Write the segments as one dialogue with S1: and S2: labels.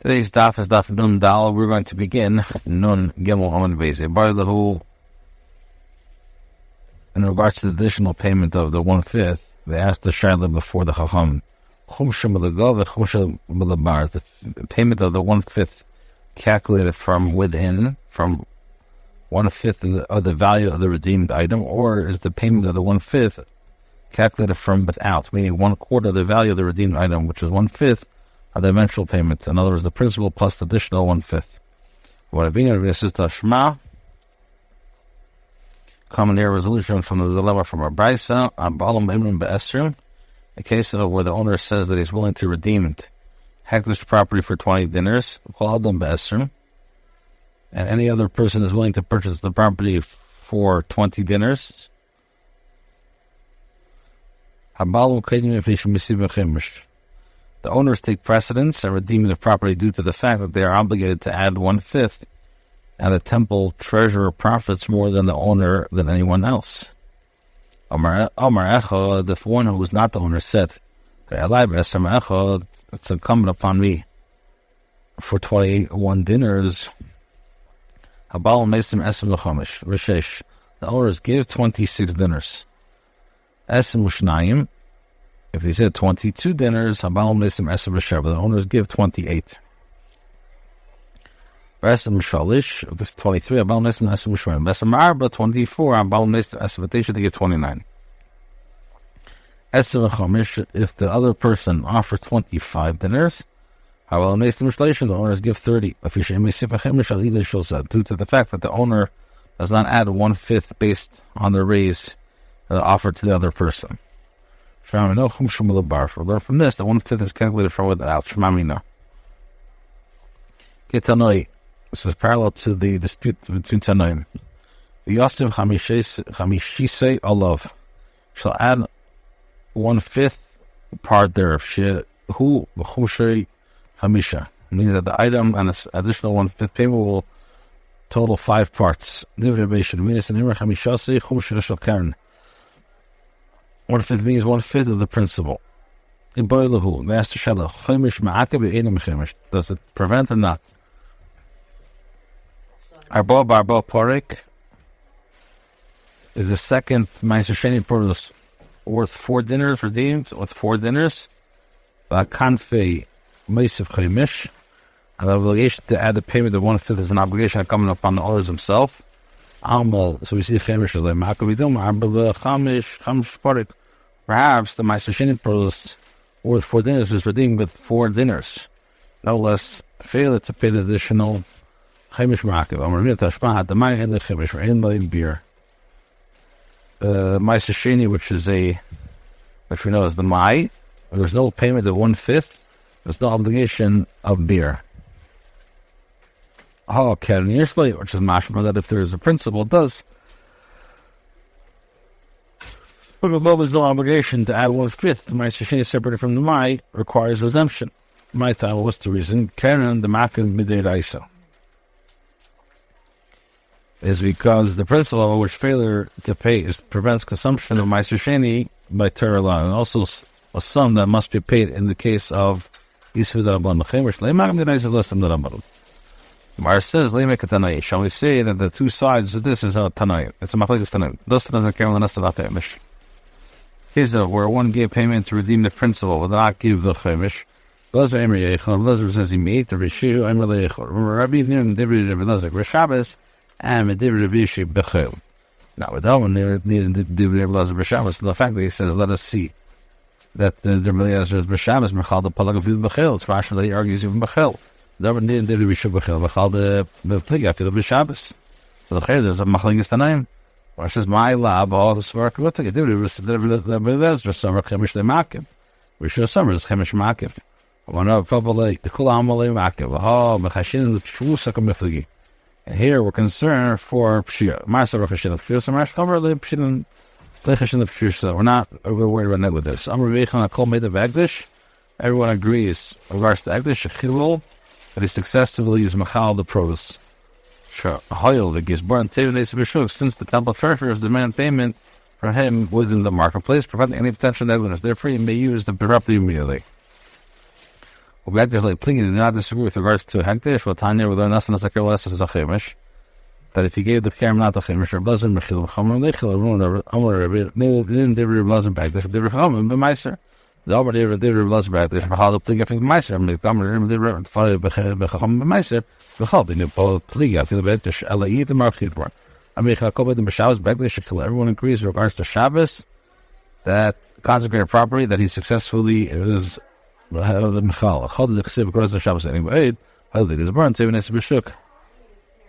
S1: Today's daf is daf Nun Dal. We're going to begin Nun Gimel Amud Beis. Bar Lahu, in regards to the additional payment of the 1/5, they asked the Shaila before the Chacham, the payment of the 1/5 calculated from within, from 1/5 of the value of the redeemed item, or is the payment of the 1/5 calculated from without, meaning 1/4 of the value of the redeemed item, which is 1/5 of the eventual payment. In other words, the principal plus the additional 1/5. Common here resolution from the dilemma from Rabbi S Greenwald, a case of where the owner says that he's willing to redeem Hektish property for 20 dinars, and any other person is willing to purchase the property for 20 dinars. The owners take precedence and redeem the property due to the fact that they are obligated to add 1/5, and the temple treasurer profits more than the owner than anyone else. The one who was not the owner said, it's incumbent upon me for 21 dinars. The owners give 26 dinars. If they said 22 dinars, the owners give 28. If it's 23, 24, they should give 29. If the other person offers 25 dinars, the owners give 30. Due to the fact that the owner does not add 1/5 based on the raise offered to the other person. From this, the 1/5 is calculated from without. This is parallel to the dispute between Tanoim. The Yosef Chamishisei Olav shall add 1/5 part thereof. Who Chamisha means that the item and its additional 1/5 payment will total 5 parts. 1/5 means 1/5 of the principal. Does it prevent or not? Arba Barba Porek is the second Meiser Sheni produce worth 4 dinars, redeemed with 4 dinars. Kanfei Meisiv Chaimish, and the obligation to add the payment of 1/5 is an obligation coming upon the owners themselves. So we see Chaimish as like Makabidum, Arba Chamish Porek. Perhaps the Meiser Sheni produce worth 4 dinars is redeemed with 4 dinars. No less failure to pay the additional Chaimish Ma'akiv. Beer. Meiser Sheni, which we know is the Mai, there's no payment of 1/5, there's no obligation of beer. Which is mashma that if there is a principle, it does. But although there's no obligation to add 1/5, the Meiser Sheni separated from the Mai requires redemption. My time, what's the reason? Karen the Makiv Midei Raisa is because the principle which failure to pay prevents consumption of Meiser Sheni by Torah law, and also a sum that must be paid in the case of Yisud Rabban Mechemish. Gemara says, shall we say that the two sides of this is a Tanai? It's a Machlekes Tanai. Thus doesn't care on the rest of the Chemish. Where one gave payment to redeem the principal, will not give the Chemish. Lezer says he made the Rishiru Emre Leichor. Remember, Rabbi Nim Divri Rabbi Lezer Rishabes. And Medivri Rabbi Bechel. Now, with that one, they needed Divri Rabbi Lezer B'Shabbos. The fact that he says, let us see that the Rabbi Lezer is B'Shabbos, Mechal the Palag of Bechel. It's rational that he argues even Bechel. The other needed Divri Rabbi Bechel, Mechal the Pliga, the B'Shabbos. So the Cheder, there's a Machlekes Tanaim. Or it says, My lab, all the Svarak Lutik, Divri Rabbi Lezer, Summer Chemish Le Makiv. Rishon Summer is Chemish Makiv. One of probably the Kula Amalei Makiv. Oh, Mechashin the Shvusak Mefligi. And here we're concerned for Pshia. We're not worried about negligence. Everyone agrees in regards to Egdish, that he successfully used Machal the produce. Since the temple treasurers demand payment from him within the marketplace, preventing any potential negligence. Therefore, he may use the property immediately. Obviously, Pliny did not disagree with regards to Hektish. What Tanya we learn that if he gave the Kerem not the Chemish or Blazin Mechil, Chomer Lechil, or didn't they Blazin back? They were Chomer, the Meiser. The already did Blazin back. They were how the Pliny from the Meiser. And the Chomer, they were followed by Chacham the Meiser. The Chal, they knew both Pliny. I feel the better Elaid the Marchid one. I mean, Chakobet the Shabbos back. They should kill everyone agrees in regards to Shabbos that consecrated property that he successfully is. The Michal, the Chesiv across the Shabbos anyway. It is burned, saving us b'shuk.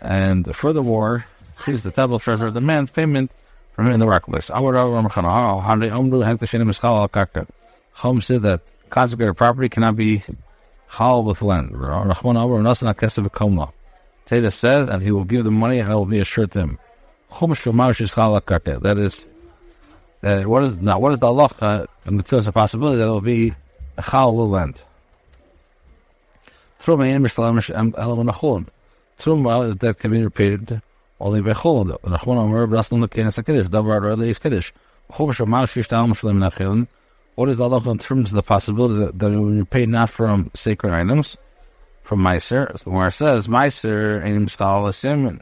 S1: And furthermore, here's the table treasure demands payment from him in the workplace. Chum said that consecrated property cannot be chal with land. Teda says, and he will give the money and it will be assured to him. That is, what is the halacha? And there's a possibility that it will be a chal with land. Truma is that can be repeated only by chol. What is the halacha in terms of the possibility that it will be paid not from sacred items, from Meiser? So where it says Meiser and Miskal Asim,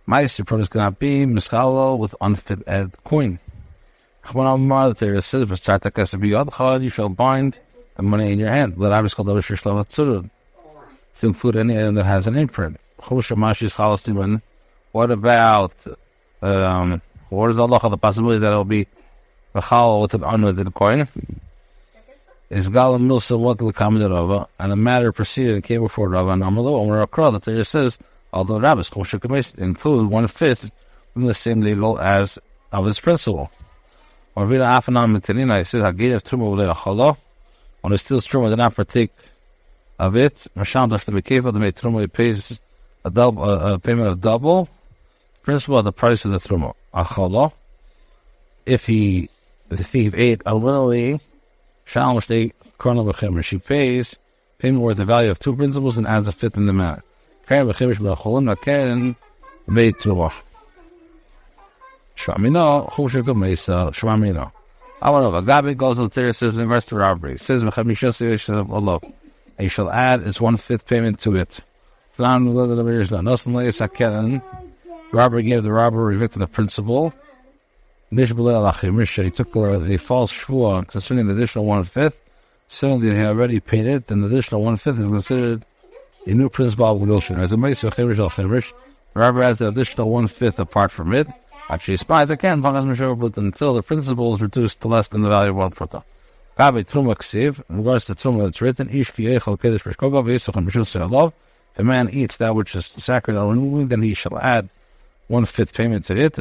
S1: Meiser produce cannot be Miskalo with unfit coin. You shall bind the money in your hand. Let Abbas called to include any item that has an imprint. What about what is the halacha, the possibility that it will be a chal with an unwetted coin? Is Galam Milsa what the commented Rava, and the matter proceeded and came before Rava and Amalo, and where Akra, that there says, although Rabbis include 1/5 from the same legal as of his principle. Or Vida Afanam Mitanina, he says, I gave Truma with a chala, when it steals Truma, did not partake of it. Masham does to be careful to make Truma, he pays a payment of double principle of the price of the Truma. A chala, if the thief ate unwillingly, she pays payment worth the value of 2 principles and adds a 5th in the amount. Shmamino. Agabi goes to the Torah, says in verse to robbery. It says, and you shall add its 1/5 payment to it. Robbery gave the robber evicted the principal. He took a false shvua concerning the additional 1/5. Certainly he already paid it, then the additional 1/5 is considered a new principal obligation. As a Mesiah Chemish, the robber adds the additional 1/5 apart from it. Actually, spies again, but until the principal is reduced to less than the value of 1 prota. Gabi Truma Ksiv, in regards to Truma that's written, if a man eats that which is sacred unruly, then he shall add 1/5 payment to it.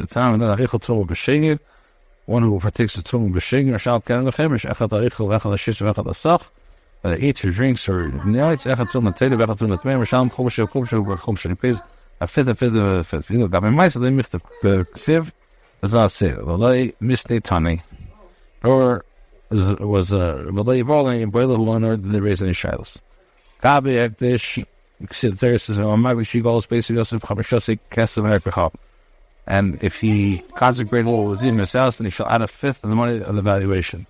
S1: One who partakes of Truma B'Shegin, shall can the Chemish, Echad Arichel, Echad Ashish, Echad Asach, whether eats or drinks or nights, Echad Truma Teda, Echad Truma Tmeim, Rasham, Chumshe, he pays a fifth. Gabi Meiser, they mix the Ksiv, does not say it. V'lei Misnei Tani, or was V'lei Yivol, and Boiler who honored, they raise any shilas. Gabi Ekdish, Ksiv, there says, she goes basically Yosef, Chamishosik, Kesav, Erkechab. And if he consecrated what was in his house, then he shall add a 5th of the money of the valuation.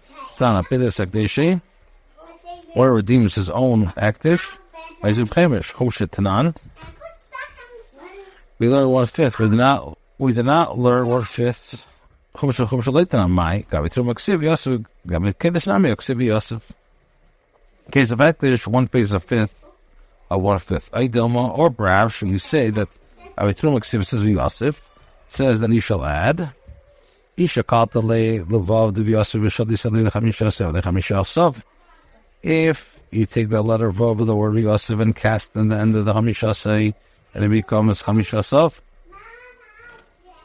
S1: Or redeems his own active. We learn 1/5. We did not learn 1/5. In case of Ekdish, one pays a 5th of 1/5. Or perhaps you say that says Yosef, says that he shall add. If you take the letter Vav of the word Yosef and cast in the end of the Hamishasei, and it becomes Hamishasov.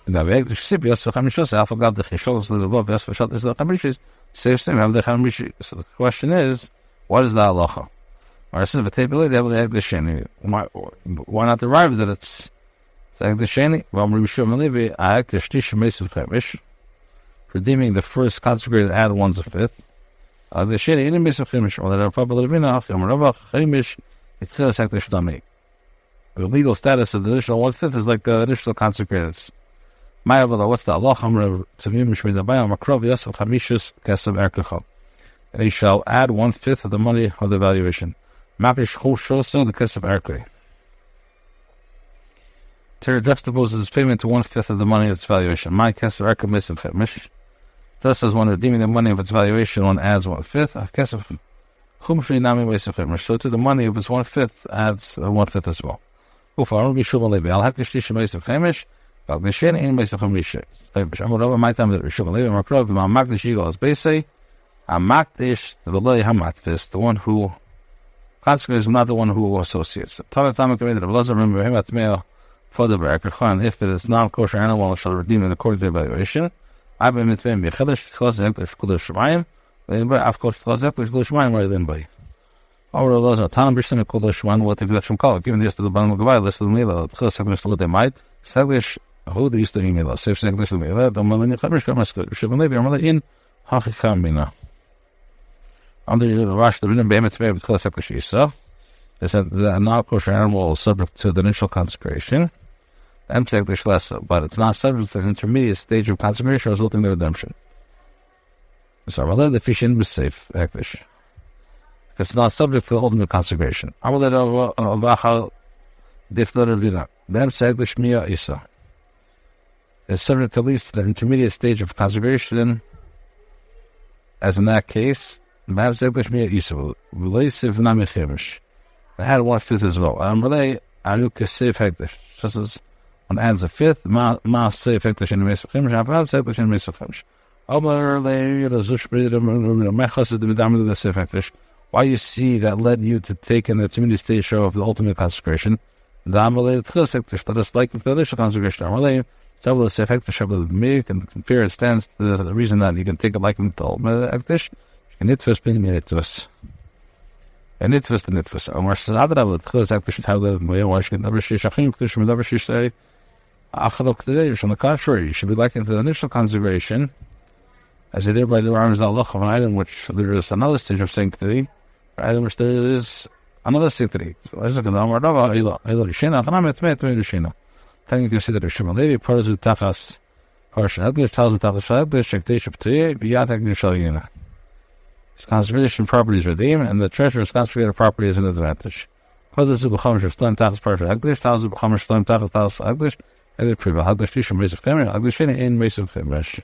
S1: So the question is, what is the halacha? Why not derive that it's redeeming the first consecrated add 1/5. The legal status of the additional 1/5 is like the initial consecrated. What's the Allah? And he shall add 1/5 of the money of the valuation. Mapish Choshosa, the Kesef Erkei. Terra juxtaposes his payment to 1/5 of the money of its valuation. My Kesef Erkei Mesim Chemish. Just as when redeeming the money of its valuation, one adds 1/5. Kesef Chumshri Nami Mesim Chemish. So to the money of its 1/5 adds 1/5 as well. Ufa, I'll be sure Levi. I'll have to Shlish Mesim Chemish. But the Shen in Mesim Chemish. I'm over my time that Rishon Levi Makrov, the Magdish Eagle as Basei. Makdish, the Loy Hamatvis, the one who consecrates, not the one who associates. If it is non kosher animal, shall redeem it according to the evaluation. Bava given this to the Bava Metziah list of the Mila, the Chilus they might, Saglish, who the Eastern Mila, safe Saglish Mila, the Malin Chamish, in Hachichamina. Under the Rash, the Bava Metziah with Chilus Saglish Isa, they said that a non kosher animal is subject to the initial consecration, and Saglish Lessa, but it's not subject to the intermediate stage of consecration resulting in the redemption. So, I'll the fish in was safe, Eklish. It's not subject to the ultimate consecration. I will let Avachal Diflor Vina. Then Saglish Mia Isa. It's subject to at least the intermediate stage of consecration, as in that case, Bab Saglish Mia Isa. Relasiv Namichemish. I had 1/5 as well. I'm relay Anuka Safe Hektish. Just as one adds a 5th, Ma Safe Hektish in the Mesa Chemish, I have Saglish in the Mesa Chemish. Why you see that led you to take in the intermediate stage show of the ultimate consecration? That is like the initial consecration. And compare it stands to the reason that you can take it like the ultimate Ektish. And Nitfus being Nitfus. And Nitfus the Nitfus. And we're Sadra with Chilus Ektish, how the Moyawash never see Shachim, Ktish, never see Stay. Achalok today, on the contrary, you should be likened to the initial consecration. As they thereby the arms Allah of an item which there is another stage of sanctity, an item which there is another sanctity. So as you can know, then you can see that Rishon Levi part of the Tachas Parsha Hagdish tells the Tachas Hagdish Shektesh P'tiyeh B'yat Hagdish Shalyina. His consecration property is redeemed, and the treasurer's consecrated property is an advantage. Further to B'cham Shloim Tachas Parsha Hagdish tells the B'cham Shloim Tachas Hagdish and the Priva Hagdish Tishim Meis of Kemer Hagdish in Meis of Kemesh.